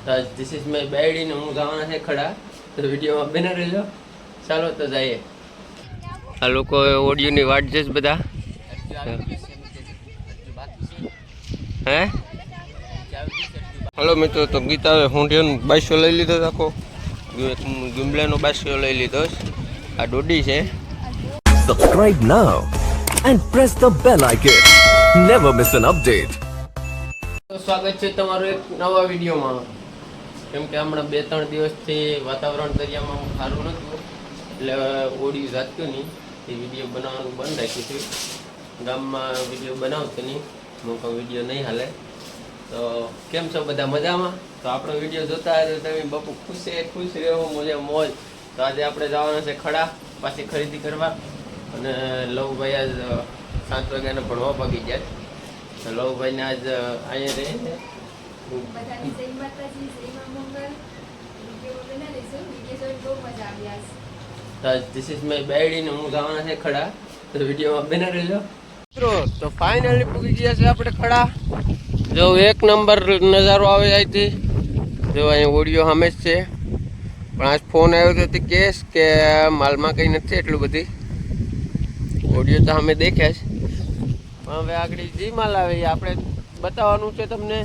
તો this is my બેડી ને હું જવાના છે ખડા, તો વિડીયોમાં બને રહેજો. ચાલો તો જઈએ. આ લોકો ઓડિયોની વાટ જોઈશ બધા. હે હલો મિત્રો, તો ગીતાએ હોંડિયાનો બાસ્યો લઈ લીધો આખો, ગિમ્બલેનો બાસ્યો લઈ લીધો. આ ડોડી છે. Subscribe now and press the bell icon. Never miss an update. તો સ્વાગત છે તમારું એક નવા વિડીયોમાં. કેમ કે હમણાં 2-3 દિવસથી વાતાવરણ દરિયામાં સારું નહોતું, એટલે ઓડિયો જાતું નહીં, એ વિડીયો બનાવવાનું બંધ રાખ્યું હતું. ગામમાં વિડીયો બનાવતો નહીં, હું પણ વિડીયો નહીં હાલે. તો કેમ છો બધા, મજામાં? તો આપણો વિડીયો જોતા હોય તો તમે બાપુ ખુશ રહેવો, મોજ. તો આજે આપણે જવાના છે ખડા, પાછી ખરીદી કરવા. અને લવભાઈ આજ 7 વાગ્યાને ભણવા ભાગી જાય. તો લવભાઈને આજ અહીંયા રહે છે. ધીસ ઇઝ માય બેડી ને હું જવાના છે ખડા, તો વિડીયોમાં બને રહેજો મિત્રો. તો ફાઇનલી પૂગી ગયા છે આપણે ખડા. જો એક નંબર નજારો આવે અહીંથી. જો અહીંયા ઓડિયો સામે જ છે, પણ આજ ફોન આવ્યો હતો કેસ કે માલમાં કંઈ નથી એટલું બધી. ઓડિયો તો અમે દેખ્યા છે, પણ હવે આગળ જે માલ આવે એ આપણે બતાવવાનું છે તમને.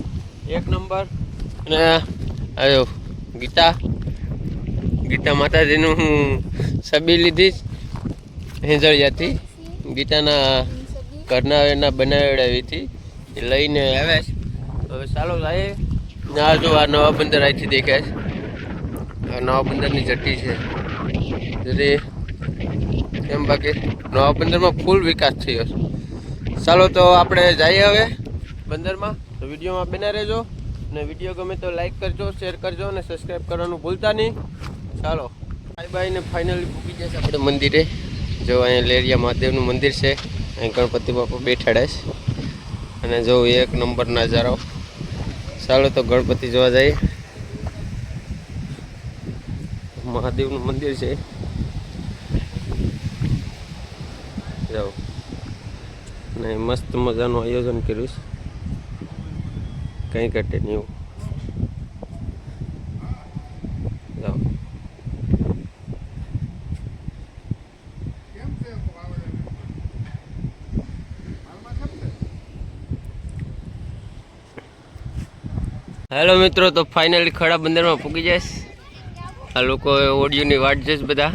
એક નંબર. અને આવ્યો ગીતા માતાજીનું હું છબી લીધી હેંજળિયાથી, ગીતાના ઘરના એના બનાવડાવી હતી, એ લઈને આવ્યા છે. હવે ચાલો જાય. આ જો આ નવા બંદર અહીંથી દેખાય છે. આ નવા બંદરની જટ્ટી છે. એમ બાકી નવા બંદરમાં ફૂલ વિકાસ થયો છે. ચાલો તો આપણે જઈએ હવે બંદરમાં. તો વિડીયોમાં બને રહેજો, અને વિડીયો ગમે તો લાઈક કરજો, શેર કરજો અને સબસ્ક્રાઈબ કરવાનું ભૂલતા નહીં. ચાલો બાય બાય. ને ફાઇનલી પૂકી જશે આપણે મંદિરે. જો અહીંયા લેરિયા મહાદેવનું મંદિર છે, અહીં ગણપતિ બાપા બેઠાડે છે, અને જો એક નંબર નજારો. ચાલો તો ગણપતિ જોવા જઈએ. મહાદેવનું મંદિર છે. જાઓ, ને મસ્ત મજાનું આયોજન કર્યું છે, કંઈ ઘટે નહીં એવું. જાઓ. હેલો મિત્રો, તો ફાઇનલી ખડા બંદરમાં પૂકી જઈશ. આ લોકો ઓડિયોની વાટ જોઈશ બધા.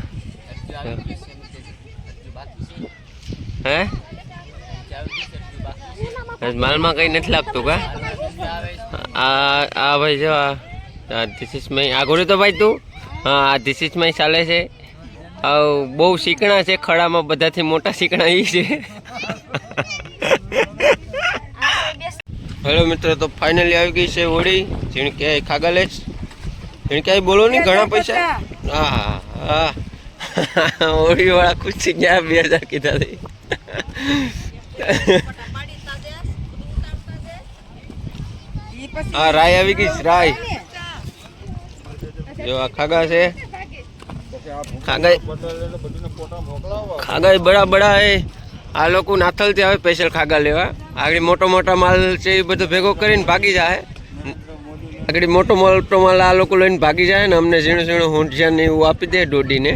હે માલમાં કંઈ નથી લાગતું કા? આ ભાઈ જો ધીસ ઇઝ માય આગળ તો ભાઈ તું. હા, આ ધીસ ઇઝ માય ચાલે છે. બહુ શીકણા છે ખડામાં, બધાથી મોટા શીકણા એ છે. હેલો મિત્રો, તો ફાઇનલી આવી ગઈ છે હોળી. ઝીણક્યાય ખાગા ઝીણક્યાય બોલો નહીં, ઘણા પૈસા. હા હા, હોળી વાળા ખુશ થઈ ગયા. 2000 કીધા થઈ. હા, રાય આવી ગઈ. રાય જો આ ખાગા છે. ખાગા બડા બડા હે. આ લોકો નાથલથી આવે સ્પેશિયલ ખાગા લેવા. આગળ મોટા માલ છે એ બધું ભેગો કરીને ભાગી જાય. આગળ મોટો માલ આ લોકો લઈને ભાગી જાય ને અમને ઝીણું હોંડિયા ને એવું આપી દે ડોડીને.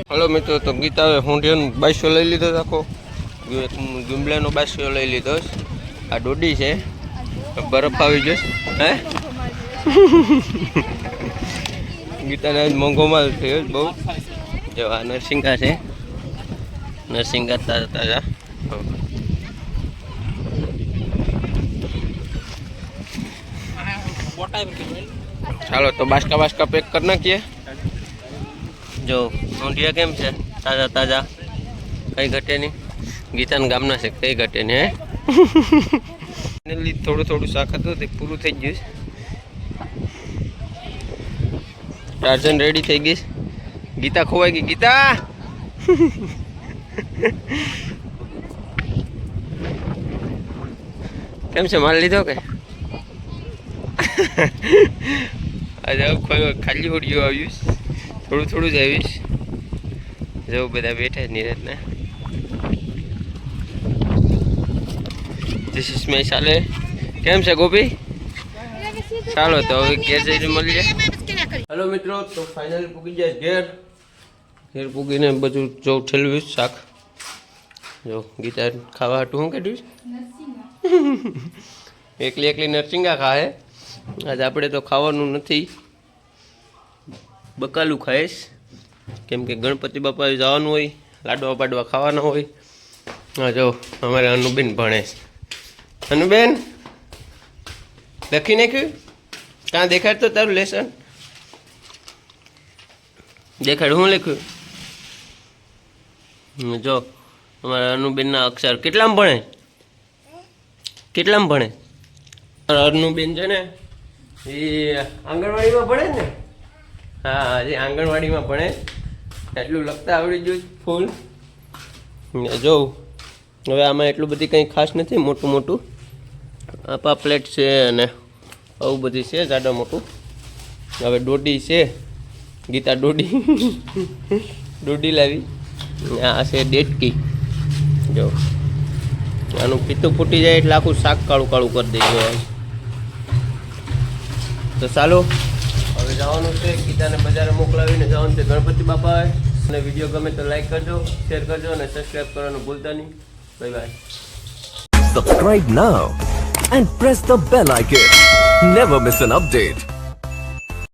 હલો મિત્રો, તો ગીતાએ હોંડિયાનો બાસ્યો લઈ લીધો આખો, ગિમ્બલેનો બાસ્યો લઈ લીધો. આ ડોડી છે. બરફ આવી જશે. હે ગીતાને મોંઘો માલ થયો બહુ. જો આ નરસિંગા છે, નરસિંગા તાજા. ચાલો તો બાસ્કા પેક કરી નાખીએ. જો ઊંધિયા કેમ છે, તાજા કઈ ઘટે નહીં. ગીતાના ગામના છે, કઈ ઘટે નહીં. હે થોડું શાક હતું તે પૂરું થઈ ગયું. ટાર્જન રેડી થઈ ગઈ. ગીતા ખોવાઈ ગઈ. ગીતા કેમ છે, માલ લીધો કે? આજે ખાલી ઓડિયો આવ્યું, થોડું જ આવીશ. જવું બધા બેઠા જ નીરજના. ધીસ ઇઝ માય સાલે. કેમ છે ગોપી? ચાલો તો હવે ઘેર જઈને મળીએ. હેલો મિત્રો, તો ફાઇનલી પૂગી જાય ઘેર પૂગીને બધું જો ઠેલવ્યું શાક. જો ગીતા ખાવા હાટું શું કાઢ્યું? એકલી નરસિંગા ખાય. આજે આપણે તો ખાવાનું નથી, બકાલું ખાઈશ. કેમ કે ગણપતિ બાપા જવાનું હોય, લાડવા પાડવા ખાવાના હોય. હા જો અમારે અનુબેન ભણે છે. અનુબેન લખી નાખ્યું? કાં દેખાડ તો તારું લેસન દેખાડ. હું લખ્યું? જો અમારા અનુબેનના અક્ષર કેટલામાં ભણે? અનુબેન છે ને એ આંગણવાડીમાં ભણે ને. હા, હજી આંગણવાડીમાં ભણે. એટલું લખતા આવડી ગયું ફૂલ. જોઉં હવે આમાં એટલું બધી કંઈ ખાસ નથી. મોટું આપા પ્લેટ છે અને આવું બધી છે જાડા મોટું. હવે દોડી છે, ગીતા દોડી લાવી. આ છે ડેટકી. જો આનું પીતું ફૂટી જાય એટલે આખું શાક કાળું કરી દઈએ. તો ચાલો હવે જવાનું છે, ગીતાને બજારે મોકલાવીને જવાનું છે ગણપતિ બાપા. અને વિડીયો ગમે તો લાઈક કરજો, શેર કરજો અને સબસ્ક્રાઈબ કરવાનું ભૂલતા નહીં. Bye bye. Subscribe now and press the bell icon. Never miss an update.